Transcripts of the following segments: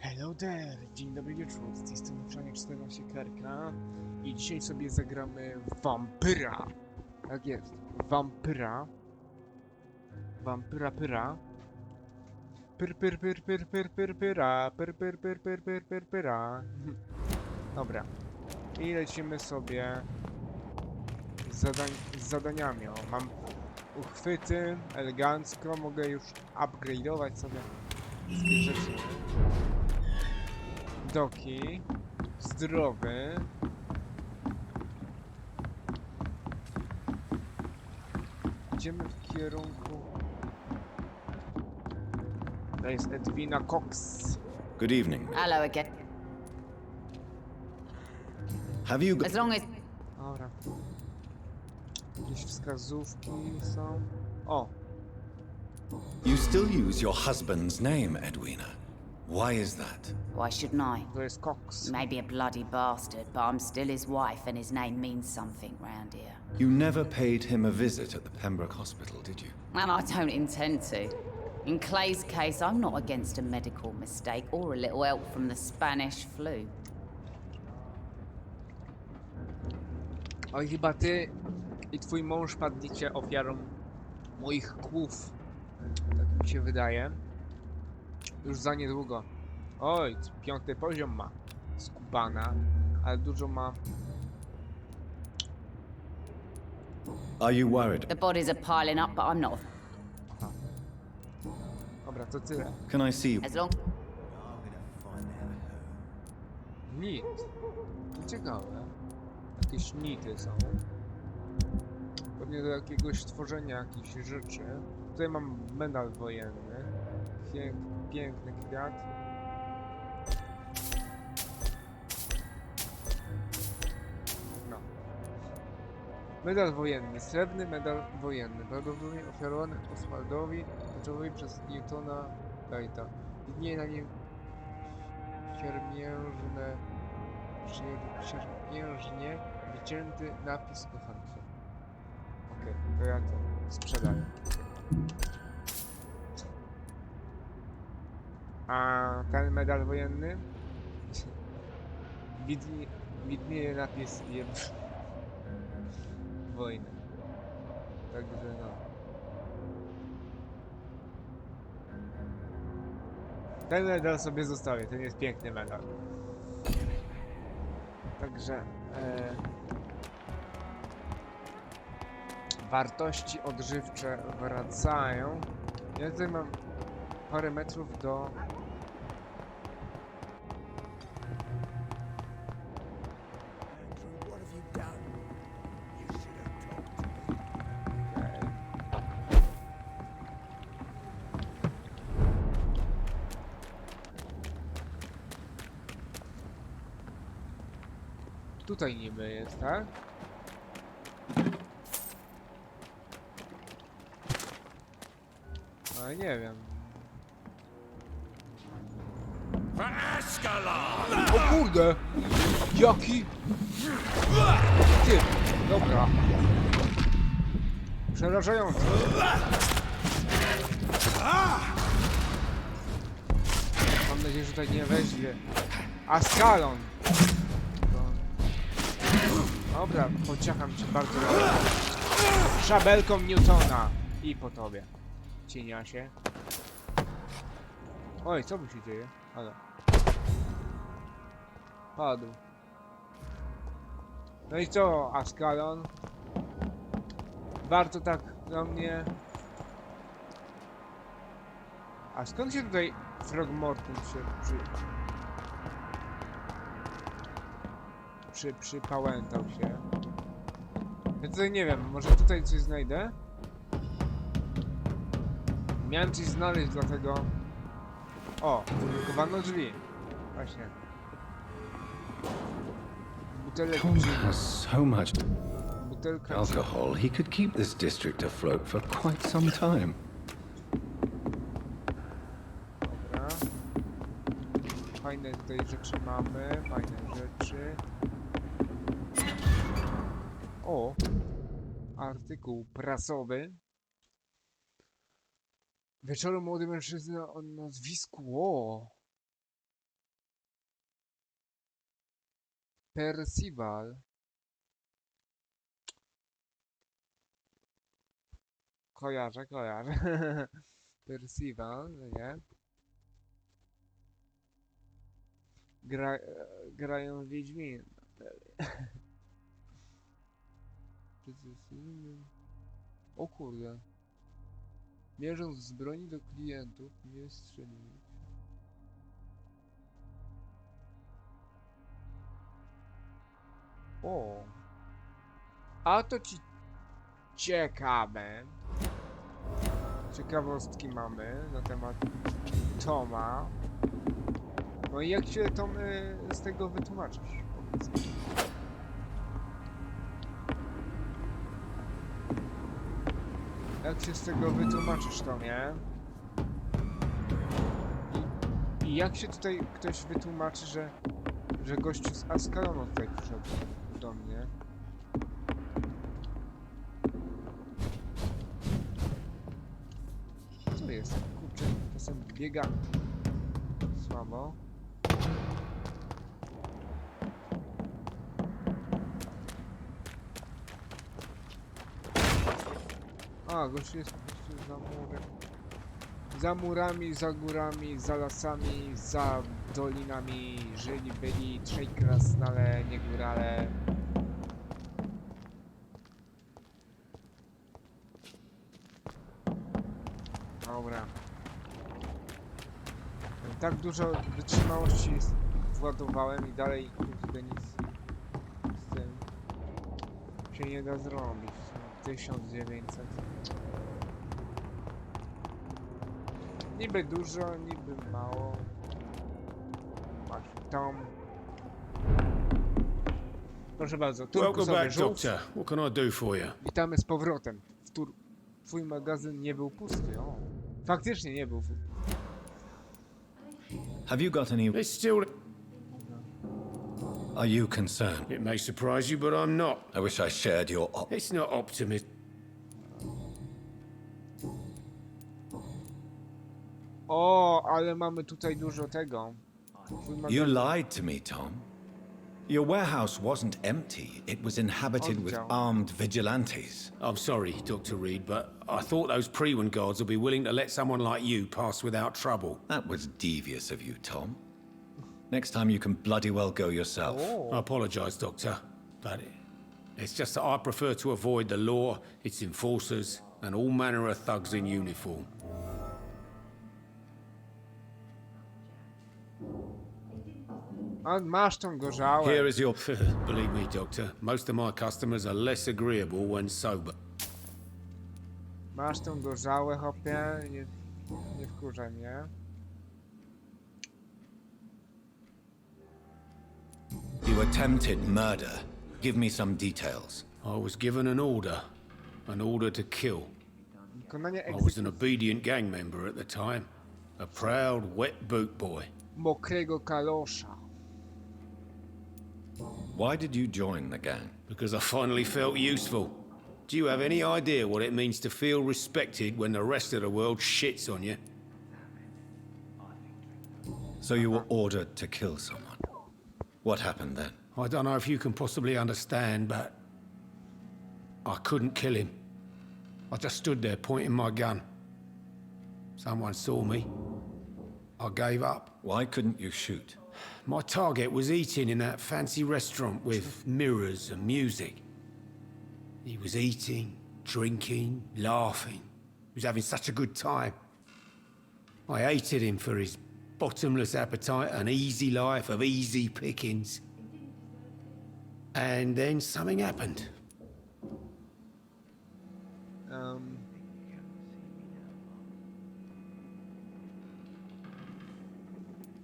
Hello there! Dzień dobry wieczór, z tej strony Przanie 14 Karka i dzisiaj sobie zagramy Vampyra. Tak jest, Vampyra. Vampyra pyra. Pyr pyr pyr pyr pyr pyr pyra. Pyr pyr pyr pyr pyr pyr pyra. Dobra. I lecimy sobie z zadaniami. O, mam uchwyty, elegancko, mogę już upgrade'ować sobie wszystkie rzeczy. Doki, zdrowy. Idziemy w kierunku... To jest Edwina Cox. Good evening. Hello again. Have you As long as... Dobra. Jakieś wskazówki są... O! You still use your husband's name, Edwina? Why is that? Why shouldn't I? To jest Cox. He may be a bloody bastard, but I'm still his wife and his name means something round here. You never paid him a visit at the Pembroke Hospital, did you? And I don't intend to. In Clay's case, I'm not against a medical mistake or a little help from the Spanish flu. Oj, chyba ty i twój mąż padniecie ofiarą moich kłów. Tak mi się wydaje. Już za niedługo. Oj, 5. poziom ma. Skubana, ale dużo ma... Are you worried? The bodies are piling up, but I'm not. Aha. Dobra, to tyle. Can I see? As long... Nit. To ciekawe. Jakieś nity są. Pewnie do jakiegoś tworzenia jakichś rzeczy. Tutaj mam medal wojenny. Piękny kwiat. No. Medal wojenny. Srebrny medal wojenny. Prawdopodobnie ofiarowany Oswaldowi Taczowi przez Newtona Lighta. Widnieje na nim siermiężnie wycięty napis kochanki. Okej, to ja to sprzedaję. A ten medal wojenny? Widnieje napis wojny. Także no. Ten medal sobie zostawię, ten jest piękny medal. Także wartości odżywcze wracają. Ja tutaj mam parę metrów do... Tutaj niby jest, tak? Ale nie wiem. O kurde! Jaki? Ty! Dobra. Przerażający. Mam nadzieję, że tutaj nie weźmie. Askalon! Dobra, pociacham cię bardzo dobrze. Szabelką Newtona. I po tobie. Cieniasie. Oj, co mu się dzieje? Ale. Padł. No i co, Askalon? Warto tak dla mnie... A skąd się tutaj Frogmortem przypałętał się? Ja tutaj nie wiem, może tutaj coś znajdę? Miałem coś znaleźć, dlatego... O, blokowano drzwi. Właśnie. Butelek Tom has so much butelka alcohol, he could keep this district afloat for quite some time. Dobra. Fajne tutaj rzeczy mamy, fajne rzeczy. O! Artykuł prasowy. Wieczorem młody mężczyzna o nazwisku... O! Percival. Kojarzę. Percival, nie? Grają w Wiedźmin. O kurde. Mierząc z broni do klientów, nie strzelił. O. A to ci ciekawe. Ciekawostki mamy na temat Toma. No i jak się Tom z tego wytłumaczysz? Powiedz mi. Jak się z tego wytłumaczysz, Tomie? I jak się tutaj ktoś wytłumaczy, że gościu z Ascalonu tutaj przyszedł do mnie? Co jest? Kurczę, czasem biega słabo. A, gościu jest po prostu za murem. Za murami, za górami, za lasami, za dolinami żyli byli trzej krasnale, nie górale. Dobra. Tak dużo wytrzymałości władowałem i dalej kurde nic z tym się nie da zrobić. 1900. Niby dużo, niby mało. Masz Tom. Proszę bardzo, Welcome back, żółw. Doctor. What can I do for you? Witamy z powrotem. Twój magazyn nie był pusty. O. Faktycznie nie był. Have you got any... It's still... Are you concerned? It may surprise you, but I'm not. I wish I shared your... It's not optimism. O, ale mamy tutaj dużo tego. You lied to me, Tom. Your warehouse wasn't empty. It was inhabited with armed vigilantes. I'm sorry, Dr. Reed, but I thought those Prewen guards would be willing to let someone like you pass without trouble. That was devious of you, Tom. Next time you can bloody well go yourself. I apologize, Doctor, but it's just that I prefer to avoid the law, its enforcers, and all manner of thugs in uniform. A masz tą gorzałę. Here is your... Believe me, Doctor, most of my customers are less agreeable when sober. Masz tą gorzałę, hopie. Nie wkurzaj mnie. You attempted murder. Give me some details. I was given an order to kill. Wykonanie I was an obedient gang member at the time, a proud, wet boot boy. mokrego kalosza. Why did you join the gang? Because I finally felt useful. Do you have any idea what it means to feel respected when the rest of the world shits on you? So you were ordered to kill someone. What happened then? I don't know if you can possibly understand, but I couldn't kill him. I just stood there pointing my gun. Someone saw me. I gave up. Why couldn't you shoot? My target was eating in that fancy restaurant with mirrors and music. He was eating, drinking, laughing. He was having such a good time. I hated him for his bottomless appetite and easy life of easy pickings. And then something happened.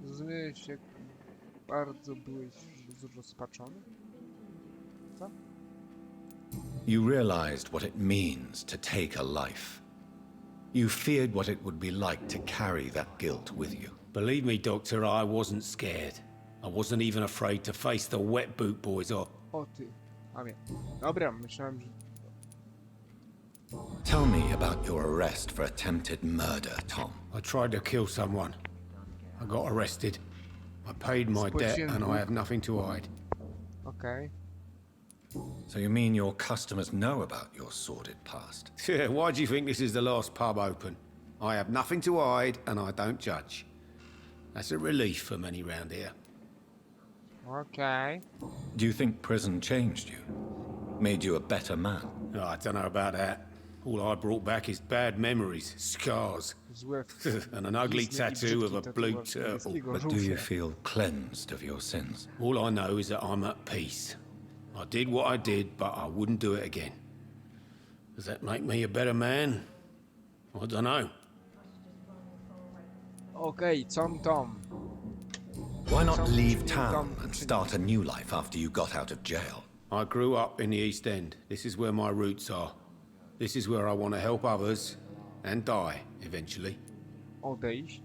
Rozumiesz, jak bardzo byłeś rozpaczony? Co? You realized what it means to take a life. You feared what it would be like to carry that guilt with you. Believe me, Doctor, I wasn't scared. I wasn't even afraid to face the wet boot boys off. O ty. A nie. Dobra, myślałem, że... Tell me about your arrest for attempted murder, Tom. I tried to kill someone. I got arrested. I paid my debt and I have nothing to hide. Okej. So you mean your customers know about your sordid past? Yeah, why do you think this is the last pub open? I have nothing to hide and I don't judge. That's a relief for many round here. Okej. Do you think prison changed you? Made you a better man? Oh, I don't know about that. All I brought back is bad memories, scars, Złe and an ugly blizny i tattoo of a brzydkie blue tatuaże turtle. niebieskiego But do you żółwia. feel cleansed of your sins? All I know is that I'm at peace. I did what I did, but I wouldn't do it again. Does that make me a better man? I don't know. Okej, Tom. Why not Some leave people town don't and think- start a new life after you got out of jail? I grew up in the East End. This is where my roots are. This is where I want to help others and die eventually. Odejść.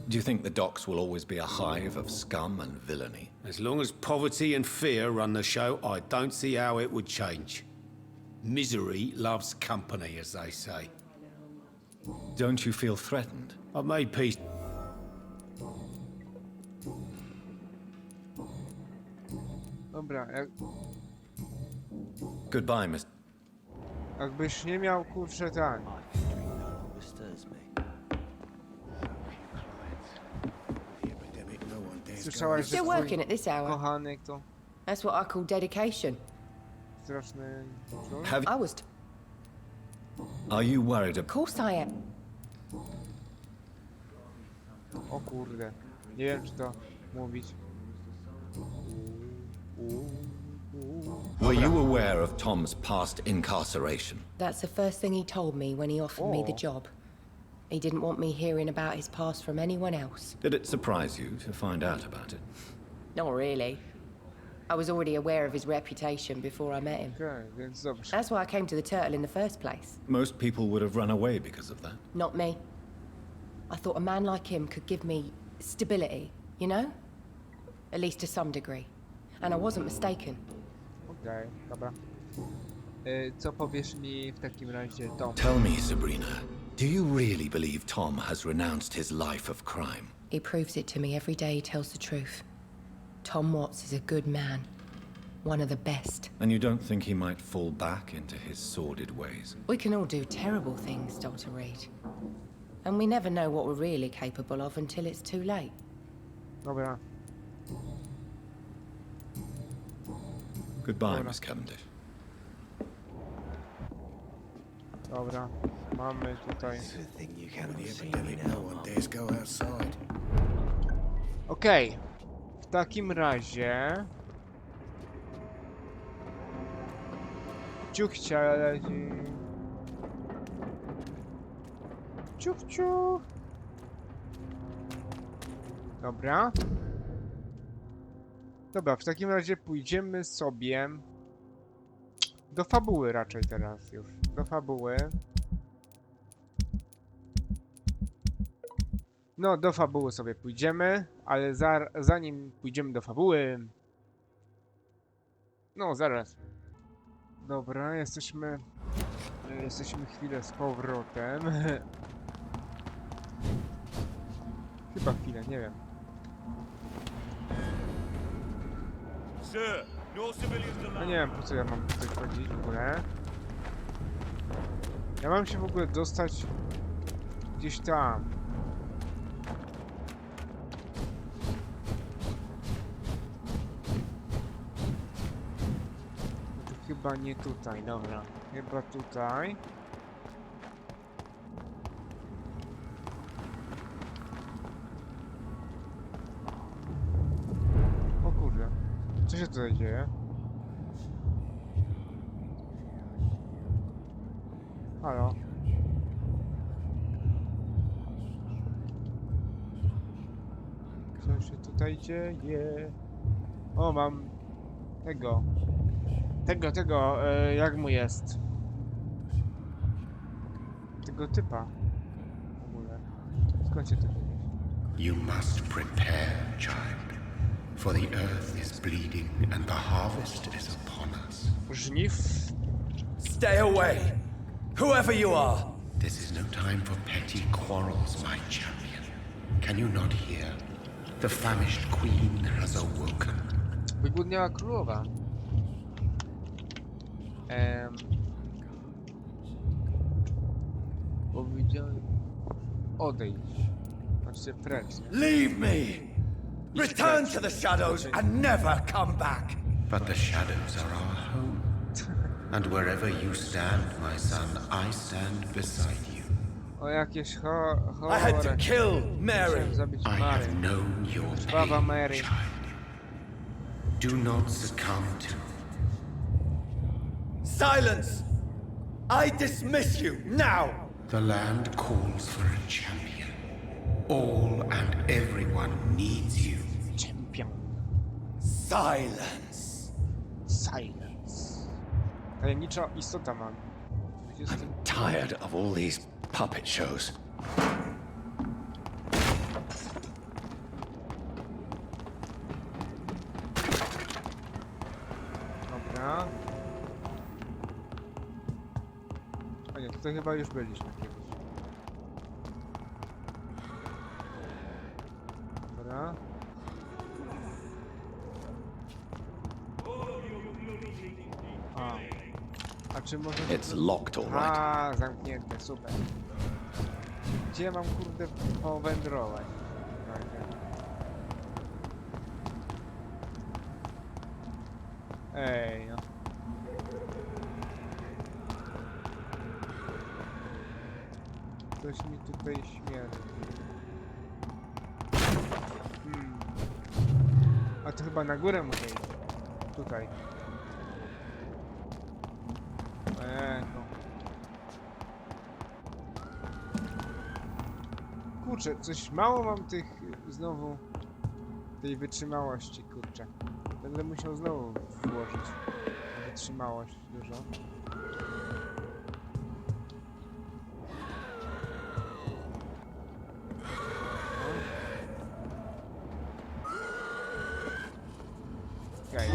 Do you think the docks will always be a hive of scum and villainy? As long as poverty and fear run the show, I don't see how it would change. Misery loves company, as they say. Don't you feel threatened? I've made peace. Dobra, Goodbye, Mr. jakbyś nie miał, kurczę, tak. Słyszałaś, że Still twój working at this hour. kochanek to That's what I call dedication. straszny człowiek? Have I was. Are you worried Of course I am. O kurde. Nie wiem, czy to mówić. Were you aware of Tom's past incarceration? That's the first thing he told me when he offered me the Oh. job. He didn't want me hearing about his past from anyone else. Did it surprise you to find out about it? Not really. I was already aware of his reputation before I met him. Okej, więc dobrze. That's why I came to the Turtle in the first place. Most people would have run away because of that. Not me. I thought a man like him could give me stability, you know? At least to some degree. And I wasn't mistaken. Okej, dobra. Co powiesz mi w takim razie, Tom? Tell me, Sabrina, do you really believe Tom has renounced his life of crime? He proves it to me every day he tells the truth. Tom Watts is a good man. One of the best. And you don't think he might fall back into his sordid ways? We can all do terrible things, Dr. Reed. And we never know what we're really capable of until it's too late. Dobra. Goodbye, Dobra. Miss Cavendish. Dobra. Mamy tutaj. Okej. W takim razie. Ciuchcia leci. Ciuch, ciuch. Dobra. Dobra, w takim razie pójdziemy sobie do fabuły raczej teraz już. Do fabuły. No, do fabuły sobie pójdziemy, ale zanim pójdziemy do fabuły... No, zaraz. Dobra, jesteśmy chwilę z powrotem. Chyba chwilę, nie wiem. No nie wiem, po co ja mam tutaj chodzić w ogóle. Ja mam się w ogóle dostać gdzieś tam. To chyba nie tutaj, dobra. Chyba tutaj. O kurde. Co się tutaj dzieje? Halo? Co się tutaj dzieje? O, mam... Tego, jak mu jest? Tego typa. W ogóle. Skąd się to dzieje? You must prepare, child, for the earth is bleeding and the harvest is upon us. Żniw? Stay away! Whoever you are! This is no time for petty quarrels, my champion. Can you not hear? The famished queen has awoken. Wygłodniała królowa. Powiedziałem... Odejdź. Znaczy precz, nie? Leave me! Return to the shadows and never come back! But the shadows are our home. And wherever you stand, my son, I stand beside you. O jakieś I had to chore. kill Mary! Chciałem zabić I Mary. have known your Baba pain, Mary. child. Do not succumb to... Silence! I dismiss you now! The land calls for a champion. All and everyone needs you. Champion. Silence! Silence. Tajemnicza istota mam. Jestem... Tired of all these puppet shows. Dobra. A nie, tutaj chyba już byliśmy kiedyś. Dobra. A czy może... It's locked, all right. A, zamknięte, super. Gdzie mam kurde powędrować? Ej, no. Coś mi tutaj śmierdzi. A to chyba na górę muszę iść. Tutaj. No. Kurczę, coś mało mam tych znowu tej wytrzymałości, kurczę. Będę musiał znowu włożyć wytrzymałość dużo. Okej.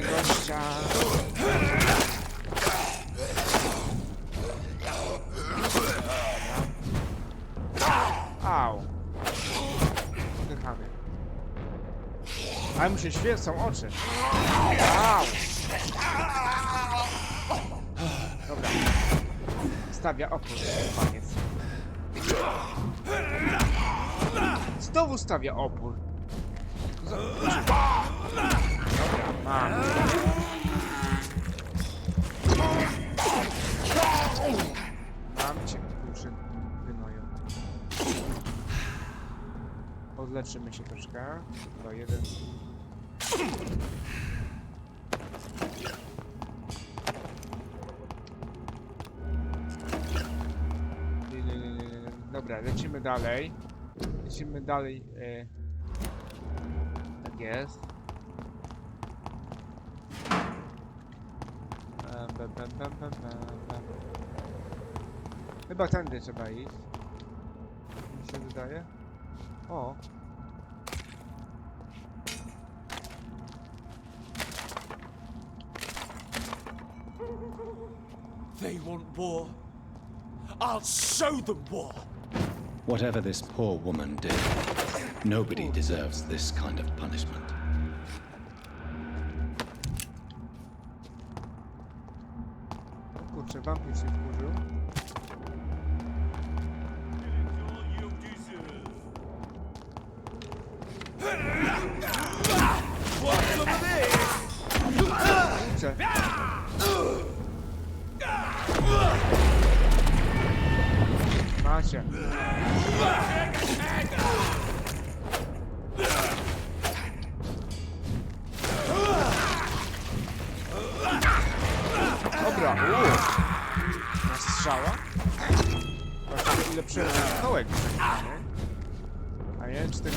Gościa. Au. Oddychamy. Ale mu się świecą oczy. Au. Dobra. Stawia opór, paniec. Znowu stawia opór. Dobra, mam. Mam cię, kurczę, wynoju. Odleczymy się troszkę. To jeden. Dobra, lecimy dalej. Lecimy dalej. Tak jest. Chyba tędy trzeba iść. Mi się wydaje. O! They want war. I'll show them war! Whatever this poor woman did, nobody deserves this kind of punishment. Kurczę, wampir się wkurzył. Kurczę. Macie. Dobra, na strzała. Zobaczmy ile przekołek. A nie, 4.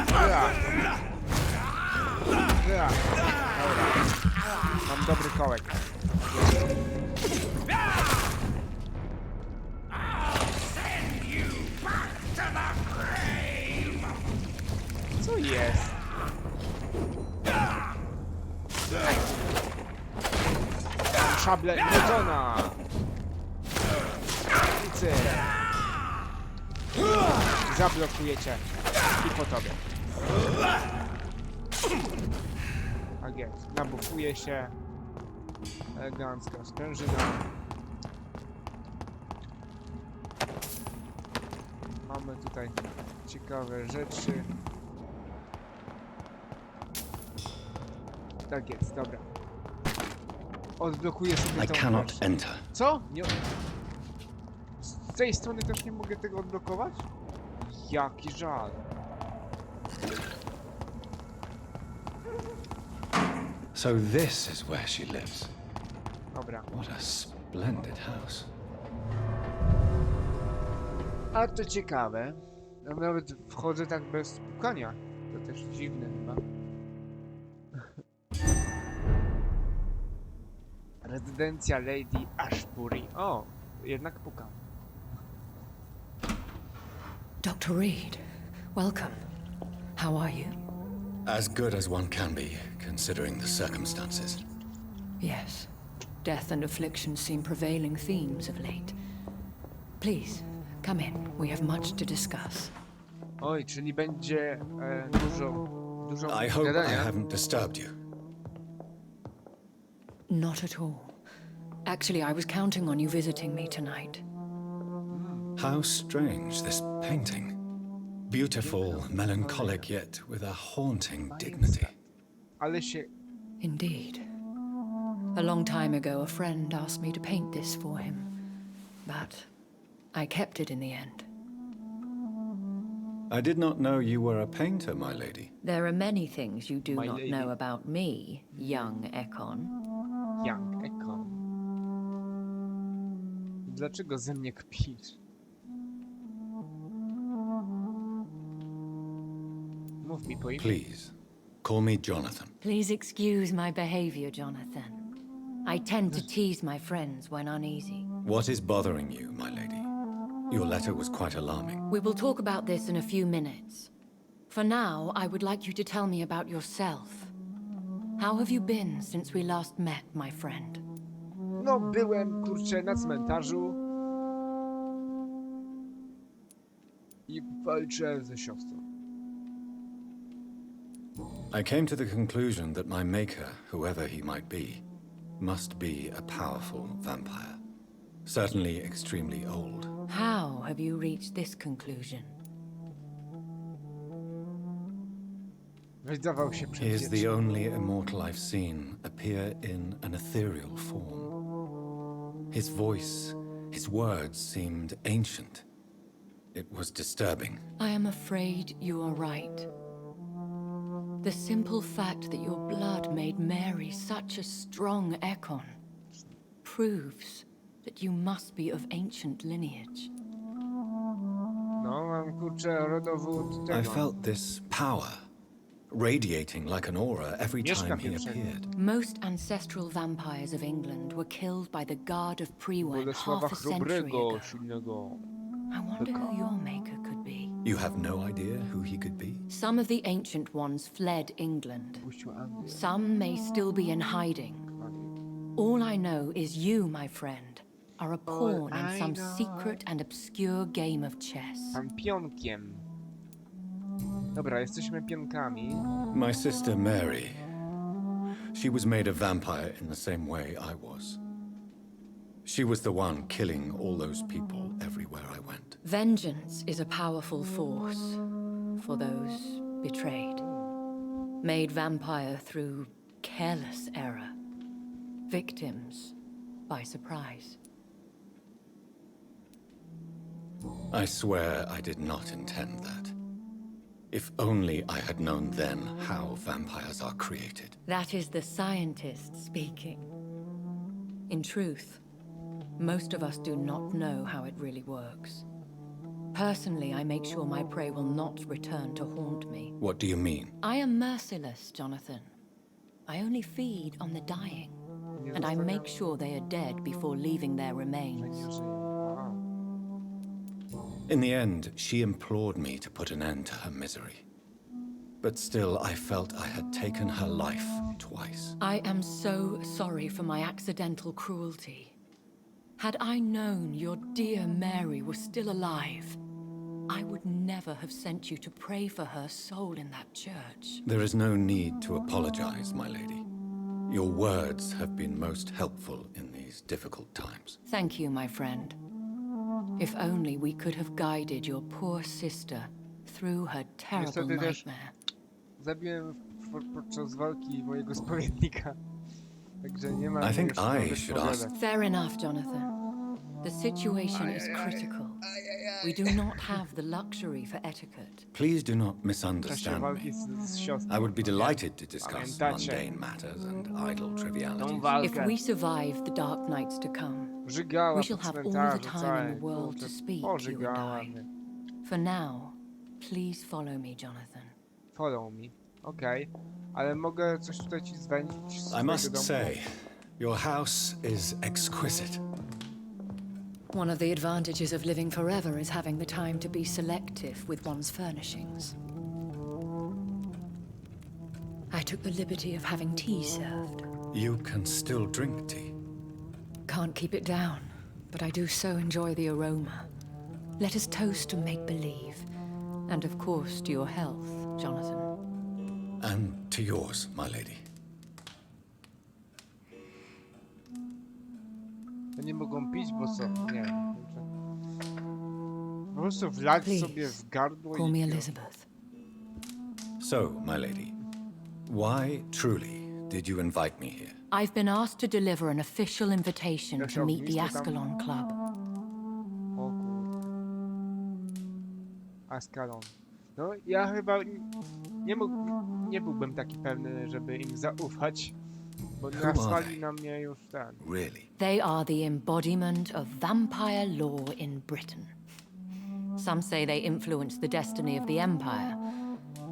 Dobra. Mam dobry kołek. jest. Szable Newtona. Nicy. Zablokujecie. I po tobie. Tak jest. Nabufuje się. Elegancka sprężyna. Mamy tutaj ciekawe rzeczy. Tak jest, dobra. Odblokuję sobie I tą cannot wersję. enter. Co? Nie... Z tej strony też nie mogę tego odblokować? Jaki żal. So this is where she lives. Dobra. What a splendid house. A to ciekawe. Ja nawet wchodzę tak bez pukania. To też dziwne chyba. Rezydencja Lady Ashbury. O, jednak pukam. Dr. Reed, welcome. How are you? As good as one can be, considering the circumstances. Yes. Death and affliction seem prevailing themes of late. Please, come in. We have much to discuss. Oj, czyli będzie dużo I hope I gadania. haven't disturbed you. Not at all. Actually, I was counting on you visiting me tonight. How strange, this painting. Beautiful, melancholic, yet with a haunting dignity. Ale się... Indeed. A long time ago, a friend asked me to paint this for him. But I kept it in the end. I did not know you were a painter, my lady. There are many things you do My not lady. know about me, young Ekon. Young Ekon. Dlaczego ze mnie kpisz? Mów mi po imię. Please, call me Jonathan. Please excuse my behavior, Jonathan. I tend to tease my friends when uneasy. What is bothering you, my lady? Your letter was quite alarming. We will talk about this in a few minutes. For now, I would like you to tell me about yourself. How have you been since we last met, my friend? No, byłem, kurczę, na cmentarzu. I walczę ze siostrą. I came to the conclusion that my maker, whoever he might be, must be a powerful vampire. Certainly extremely old. How have you reached this conclusion? Wydawał się He is the przedwieczny. only immortal I've seen appear in an ethereal form. His voice, his words seemed ancient. It was disturbing. I am afraid you are right. The simple fact that your blood made Mary such a strong Ekon proves that you must be of ancient lineage. No, mam, kurczę, rodowód tego. I felt this power radiating like an aura every Mieszka time he pierwszego. appeared. Most ancestral vampires of England were killed by the Guard of Priwen Bolesława half a century Chrobrego, ago. silnego. I wonder who your maker could be. You have no idea who he could be? Some of the ancient ones fled England. Puścił Anglię. Some may still be in hiding. All I know is you, my friend, are a pawn I in some know. secret and obscure game of chess. Pan pionkiem. Dobra, jesteśmy pionkami. My sister Mary. She was made a vampire in the same way I was. She was the one killing all those people everywhere I went. Vengeance is a powerful force for those betrayed. Made vampire through careless error. Victims by surprise. I swear I did not intend that. If only I had known then how vampires are created. That is the scientist speaking. In truth, most of us do not know how it really works. Personally, I make sure my prey will not return to haunt me. What do you mean? I am merciless, Jonathan. I only feed on the dying, and I make sure they are dead before leaving their remains. Nie żyje. Wow. In the end, she implored me to put an end to her misery. but still I felt I had taken her life twice. I am so sorry for my accidental cruelty. Had I known your dear Mary was still alive, I would never have sent you to pray for her soul in that church. There is no need to apologize, my lady. Your words have been most helpful in these difficult times. Thank you, my friend. If only we could have guided your poor sister through her terrible Niestety też nightmare. zabiłem podczas walki mojego spowiednika. Także nie ma. I think już co I should ask. wyspowiadać. Fair enough, Jonathan. The situation is critical. We do not have the luxury for etiquette. Please do not W czasie misunderstand walki me. z siostrą. I would be delighted to discuss Pamiętacie mundane matters and idle tą trivialities. If walkę. we survive the dark nights to come, Żygała we po shall have all the cmentarzu time in całej, the world kurczę, to speak, you and pożygała I. mnie. For now, please follow me, Jonathan. Follow me. Okej. Ale mogę coś tutaj ci zwędzić z I twojego must domu? say, your house is exquisite. One of the advantages of living forever is having the time to be selective with one's furnishings. I took the liberty of having tea served. You can still drink tea. Can't keep it down, but I do so enjoy the aroma. Let us toast to make-believe. And of course to your health, Jonathan. And to yours, my lady. To nie mogą pić, bo co? Nie wiem. Po prostu wlać Please, sobie w gardło Call me i... Elizabeth. So, my lady, why truly did you invite me here? I've been asked to deliver an official invitation Jakaś to meet the ognisko tam? Ascalon Club. O kur... Ascalon. No, ja chyba nie byłbym taki pewny, żeby im zaufać, bo Who are nasłali they? na mnie już ten. Really? They are the embodiment of vampire law in Britain. Some say they influence the destiny of the Empire.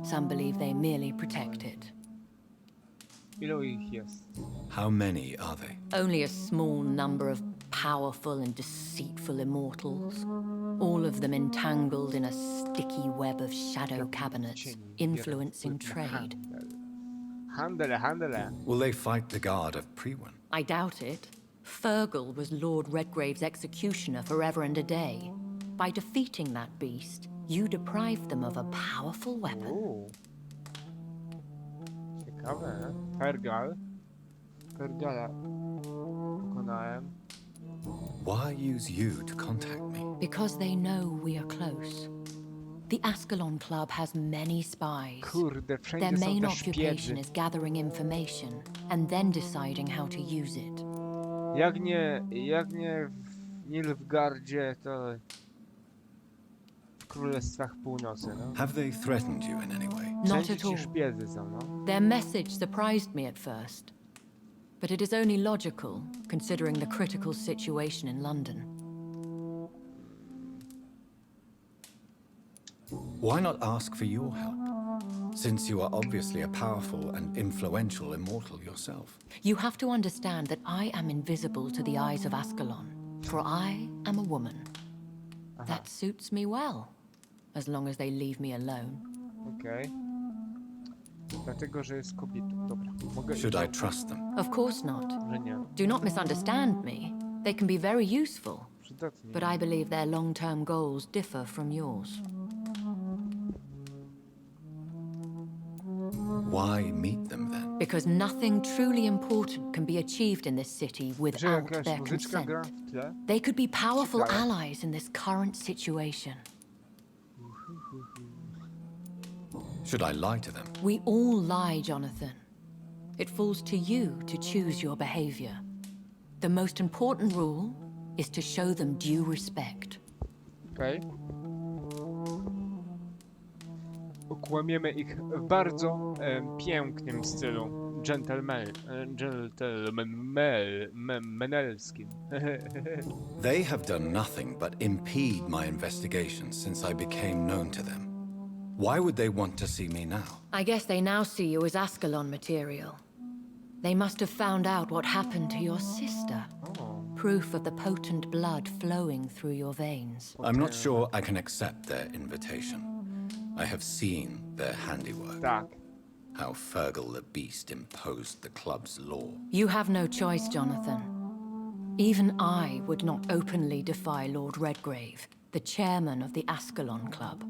Some believe they merely protect it. Ilu ich jest? How many are they? Only a small number of powerful and deceitful immortals, all of them entangled in a sticky web of shadow cabinets, Cieni influencing biorą wpływ na trade. Handel. Will they fight the guard of Priwen? I doubt it. Fergal was Lord Redgrave's executioner forever and a day. By defeating that beast, you deprived them of a powerful weapon. Ciekawe, nie? Fergala pokonałem. Why use you to contact me? Because they know we are close. The Ascalon Club has many spies. Kurde, Their wszędzie są main te occupation szpiedzy. is gathering information and then deciding how to use it. Jak nie w Nilfgaardzie, to w Królestwach Północy, no. Have they threatened you in any way? Not Wszędzie at ci all. szpiedzy są, no. Their message surprised me at first, but it is only logical, considering the critical situation in London. Why not ask for your help? Since you are obviously a powerful and influential immortal yourself. You have to understand that I am invisible to the eyes of Ascalon, for I am a woman. That suits me well, as long as they leave me alone. Okej. Dlatego, że jest kobietą. Dobra, mogę Should iść, I trust them? Of course not. że nie. Do not misunderstand me. They can be very useful, Przydatnie. but I believe their long-term goals differ from yours. Why meet them then? Because nothing truly important can be achieved in this city Że without jakaś their muzyczka gra consent. w tle? They could be powerful Ciekawe. allies in this current situation. Should I lie to them? We all lie, Jonathan. It falls to you to choose your behavior. The most important rule is to show them due respect. Okej. Okłamiemy ich w bardzo pięknym stylu. Gentlemanelskim. They have done nothing but impede my investigations since I became known to them. Why would they want to see me now? I guess they now see you as Ascalon material. They must have found out what happened to your sister. Proof of the potent blood flowing through your veins. I'm not sure I can accept their invitation. I have seen their handiwork. Tak. How Fergal the Beast imposed the club's law. You have no choice, Jonathan. Even I would not openly defy Lord Redgrave, the chairman of the Ascalon Club.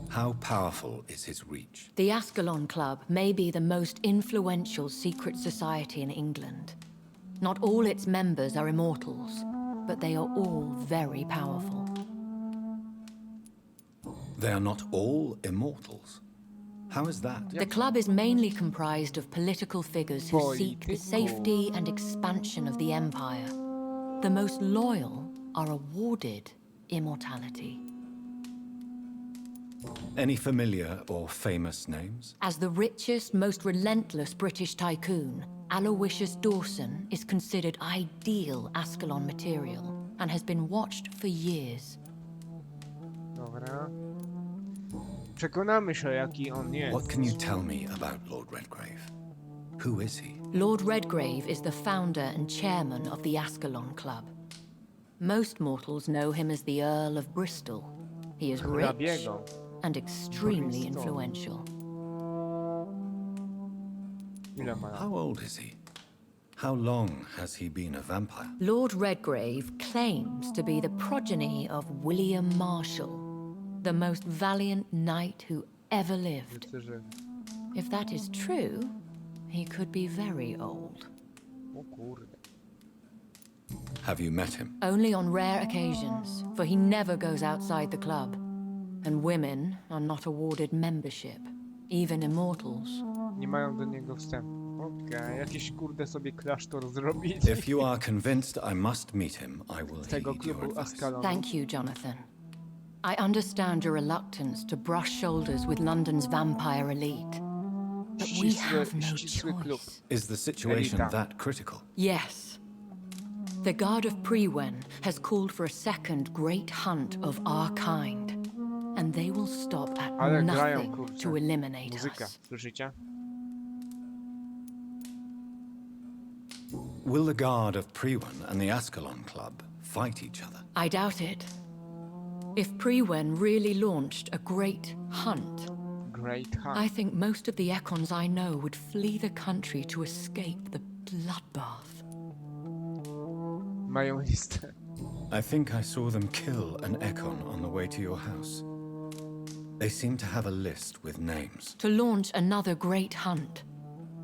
How powerful is his reach? The Ascalon Club may be the most influential secret society in England. Not all its members are immortals, but they are all very powerful. They are not all immortals. How is that? The club is mainly comprised of political figures who seek the safety and expansion of the Empire. The most loyal are awarded immortality. Any familiar or famous names? As the richest, most relentless British tycoon, Aloysius Dawson is considered ideal Ascalon material and has been watched for years. Dobra. Przekonamy się, jaki on jest. What can you tell me about Lord Redgrave? Who is he? Lord Redgrave is the founder and chairman of the Ascalon Club. Most mortals know him as the Earl of Bristol. He is rich Hrabiego. and extremely influential. Ile ma lat? How old is he? How long has he been a vampire? Lord Redgrave claims to be the progeny of William Marshall, the most valiant knight who ever lived. Rycerzy. If that is true, he could be very old. O kurde. Have you met him? Only on rare occasions, for he never goes outside the club. And women are not awarded membership, even immortals. Nie mają do niego wstępu. Okej, jakiś kurde sobie klasztor zrobili. If you are convinced I must meet him, I will Z tego heed your klubu advice. Ascalon. Thank you, Jonathan. I understand your reluctance to brush shoulders with London's vampire elite. But we have no ścisły klub. choice. Is the situation Elita. that critical? Yes. The Guard of Prewen has called for a second great hunt of our kind. And they will stop at Ale grają, nothing kurczę. to eliminate Muzyka, us. słyszycie? Will the Guard of Prewen and the Ascalon Club fight each other? I doubt it. If Prewen really launched a great hunt, Great Hunt. I think most of the Ekons I know would flee the country to escape the bloodbath. Mają listę. I think I saw them kill an Ekon on the way to your house. They seem to have a list with names. To launch another great hunt,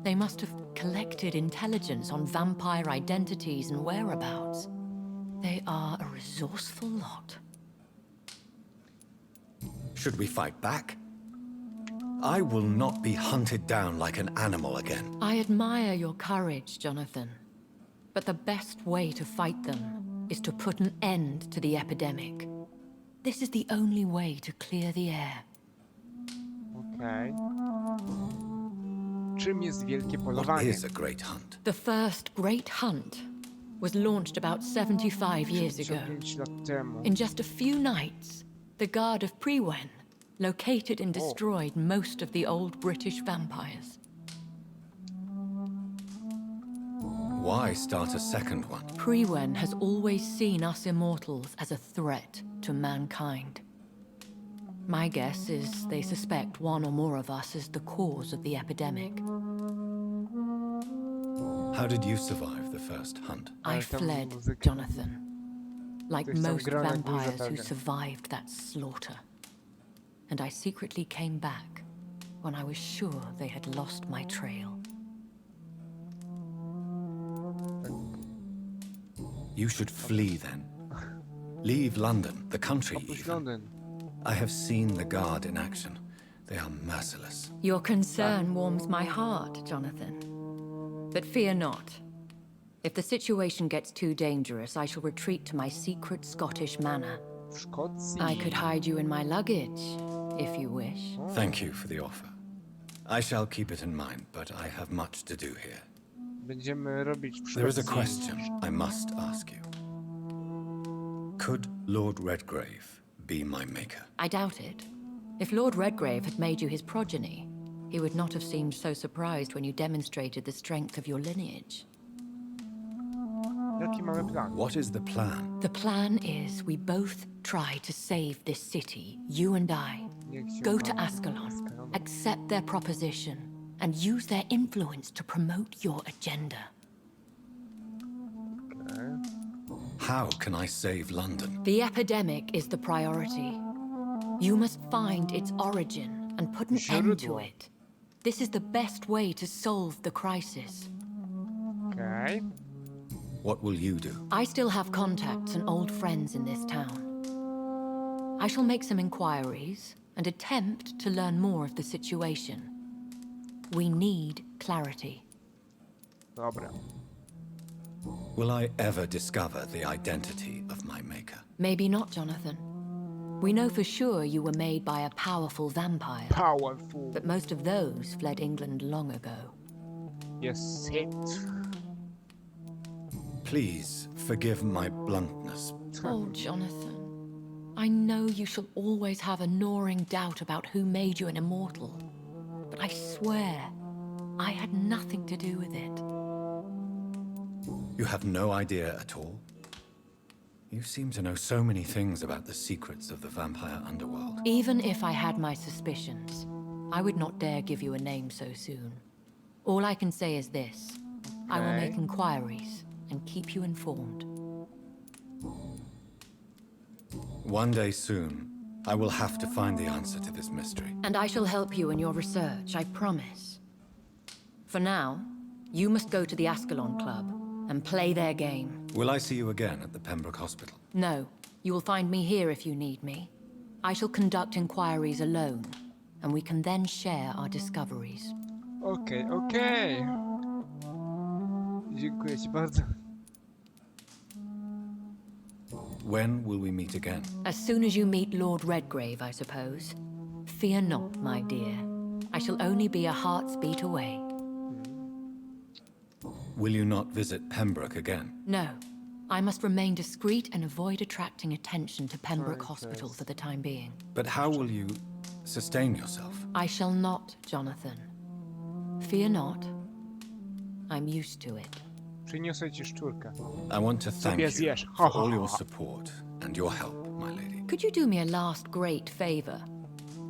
they must have collected intelligence on vampire identities and whereabouts. They are a resourceful lot. Should we fight back? I will not be hunted down like an animal again. I admire your courage, Jonathan. But the best way to fight them is to put an end to the epidemic. This is the only way to clear the air. Okej. Czym jest wielkie What polowanie? is a great hunt? The first great hunt was launched about 75 years ago. 5 lat temu. In just a few nights, the Guard of Prewen located and destroyed most of the old British vampires. Why start a second one? Prewen has always seen us immortals as a threat to mankind. My guess is they suspect one or more of us is the cause of the epidemic. How did you survive the first hunt? I Ale tam fled, muzyka. Jonathan. Like Ktoś tam most gra na górze vampires who pewnie. survived that slaughter. And I secretly came back when I was sure they had lost my trail. You should flee then. Leave London, the country Opuść even. Londyn. I have seen the Guard in action. They are merciless. Your concern warms my heart, Jonathan. But fear not. If the situation gets too dangerous, I shall retreat to my secret Scottish manor. W Szkocji. I could hide you in my luggage, if you wish. Thank you for the offer. I shall keep it in mind, but I have much to do here. Będziemy robić w There is a Szkocji. question I must ask you. Could Lord Redgrave be my maker? I doubt it. If Lord Redgrave had made you his progeny, he would not have seemed so surprised when you demonstrated the strength of your lineage. Jaki mamy plan? What is the plan? The plan is we both try to save this city, you and I. Niech się Go to ma- Ascalon, accept their proposition, and use their influence to promote your agenda. How can I save London? The epidemic is the priority. You must find its origin and put an end to Źródło. it. This is the best way to solve the crisis. Okej. What will you do? I still have contacts and old friends in this town. I shall make some inquiries and attempt to learn more of the situation. We need clarity. Dobra. Will I ever discover the identity of my maker? Maybe not, Jonathan. We know for sure you were made by a powerful vampire, Powerful. but most of those fled England long ago. Jest hit. Please forgive my bluntness. Oh, Jonathan. I know you shall always have a gnawing doubt about who made you an immortal, but I swear I had nothing to do with it. You have no idea at all? You seem to know so many things about the secrets of the vampire underworld. Even if I had my suspicions, I would not dare give you a name so soon. All I can say is this. I will make Okay. inquiries and keep you informed. One day soon, I will have to find the answer to this mystery. And I shall help you in your research, I promise. For now, you must go to the Ascalon Club and play their game. Will I see you again at the Pembroke Hospital? No, you will find me here if you need me. I shall conduct inquiries alone, and we can then share our discoveries. Okej. Dziękuję ci bardzo. When will we meet again? As soon as you meet Lord Redgrave, I suppose. Fear not, my dear. I shall only be a heart's beat away. Will you not visit Pembroke again? No, I must remain discreet and avoid attracting attention to Pembroke Hospital for the time being. But how will you sustain yourself? I shall not, Jonathan. Fear not. I'm used to it. Przyniosę ci szczurkę. I want to thank Sobie you zjesz. for all your support and your help, my lady. Could you do me a last great favor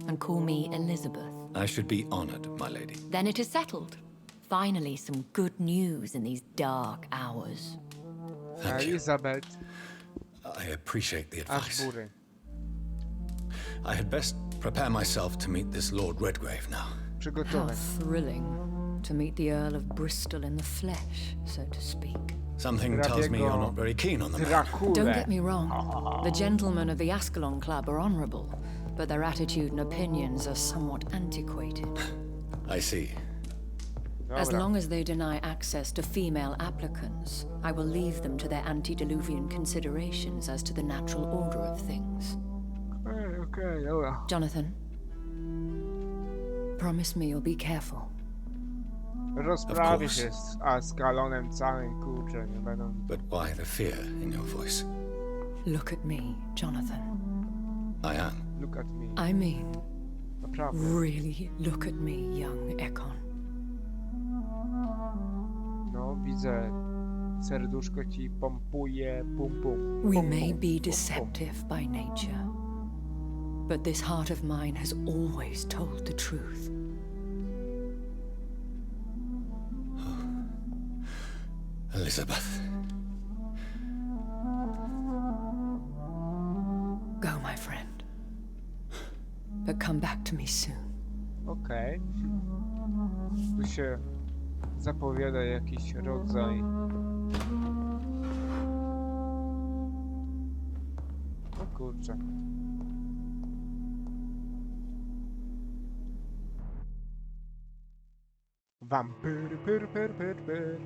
and call me Elizabeth? I should be honored, my lady. Then it is settled. Finally, some good news in these dark hours. Thank you. Elizabeth I appreciate the advice. Ashbury. I had best prepare myself to meet this Lord Redgrave now. How Przygotować. thrilling to meet the Earl of Bristol in the flesh, so to speak. Something tells me you're not very keen on the man. Don't Drakulę. get me wrong. The gentlemen of the Ascalon Club are honorable, but their attitude and opinions are somewhat antiquated. I see. As Dobra. long as they deny access to female applicants, I will leave them to their antediluvian considerations as to the natural order of things. Okej, dobra. Jonathan, promise me you'll be careful. Rozprawię Of się z Ascalonem całym, kurczę, nie będą... But why the fear in your voice? Look at me, Jonathan. I am. Look at me. I mean, Naprawdę. really look at me, young Ekon. No, widzę. Serduszko ci pompuje, pum pum. We Pum, may pum, be pum, pum. deceptive by nature, but this heart of mine has always told the truth. Elizabeth. Go, my friend. But come back to me soon. Okej. Tu się zapowiada jakiś rodzaj... O kurczę. Vampyr, pyr, pyr, pyr, pyr.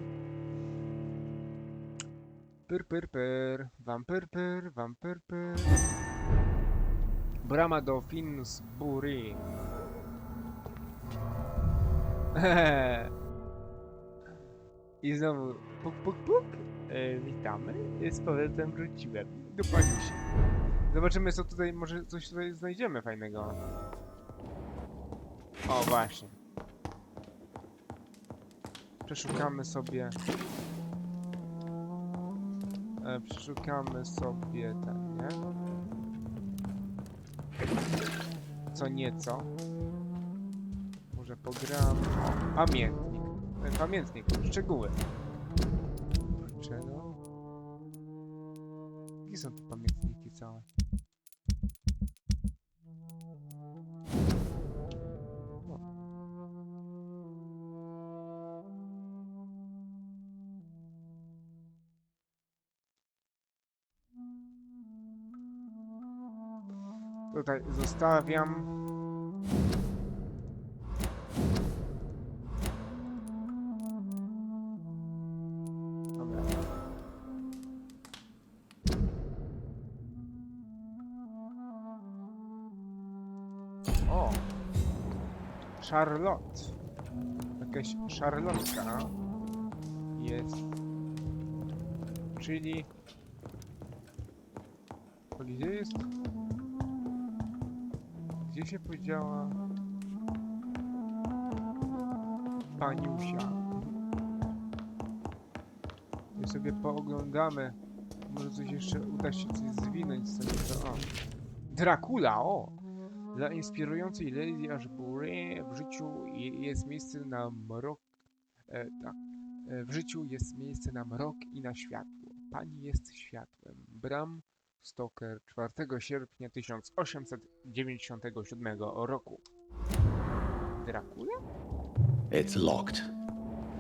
Pyr, pyr, pyr. Vampyr, pyr, vampyr, pyr. Brama do Finsbury. I znowu puk, puk, puk. Witamy. Z powrotem wróciłem. Do Paniusi. Zobaczymy, co tutaj, może coś tutaj znajdziemy fajnego. O, właśnie. Przeszukamy sobie Przeszukamy sobie ten, nie? Co nieco. Może pogram. Pamiętnik. Pamiętnik. Szczegóły. Czego? Jakie są te pamiętniki całe? Tutaj zostawiam. Dobra. O! Charlotte. Jakaś szarlotka jest. Czyli... Gdzie jest? Gdzie się podziała paniusia? I sobie pooglądamy. Może coś jeszcze uda się coś zwinąć z tego. O. Dracula, o! Dla inspirującej Lady Ashbury w życiu jest miejsce na mrok. Tak. W życiu jest miejsce na mrok i na światło. Pani jest światłem. Bram Stoker 4 sierpnia 1897 roku. Dracula? It's locked.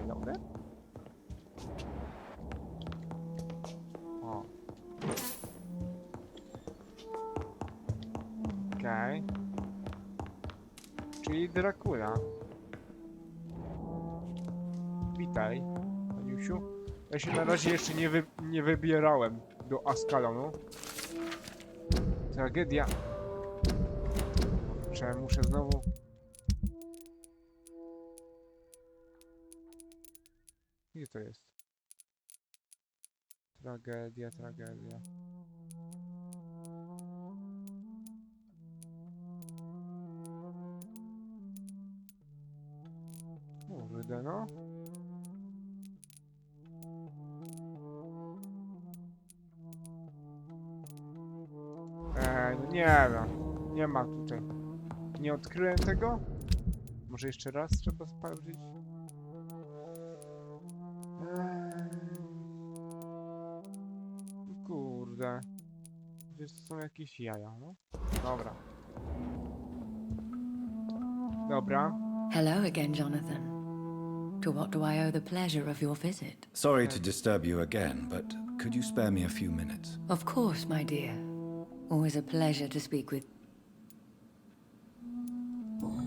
Dobra. O. Okej. Czyli Dracula. Witaj, paniusiu. Ja się na razie jeszcze nie wybierałem do Ascalonu. Tragedia. Czy muszę znowu... Gdzie to jest? Tragedia, tragedia. Kurde, no. No nie wiem. Nie ma tutaj. Nie odkryłem tego? Może jeszcze raz trzeba sprawdzić? Kurde. Gdzieś są jakieś jaja, no? Dobra. Dobra. Hello again, Jonathan. To what do I owe the pleasure of your visit? Sorry to disturb you again, but could you spare me a few minutes? Of course, my dear. Always a pleasure to speak with.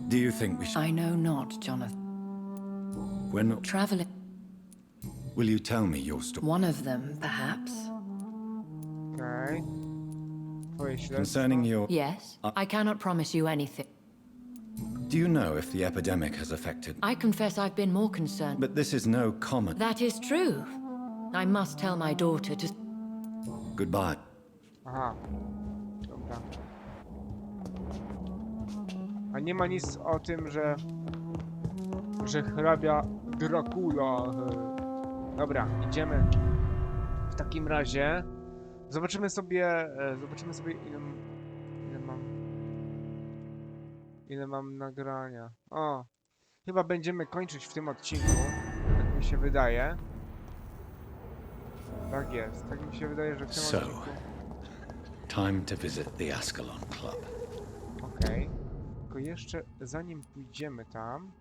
Do you think we should... I know not, Jonathan. We're not... Traveling. Will you tell me your story? One of them, perhaps. Okej. Twoje śledztwo. Concerning your... Yes. I cannot promise you anything. Do you know if the epidemic has affected... I confess I've been more concerned. But this is no common... That is true. I must tell my daughter to... Goodbye. Aha. Dobra. A nie ma nic o tym, że hrabia Dracula. Dobra, idziemy. W takim razie zobaczymy sobie ile mam nagrania. O, chyba będziemy kończyć w tym odcinku, tak mi się wydaje. Tak jest, tak mi się wydaje, że w tym odcinku. Time to visit the Ascalon Club. Okej. Tylko jeszcze zanim pójdziemy tam...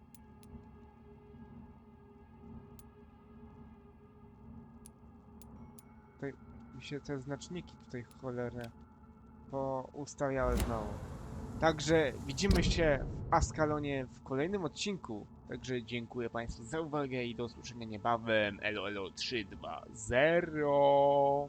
Tutaj mi się te znaczniki tutaj cholerne poustawiały znowu. Także widzimy się w Ascalonie w kolejnym odcinku. Także dziękuję Państwu za uwagę i do usłyszenia niebawem. Elo, elo, 3, 2, 0.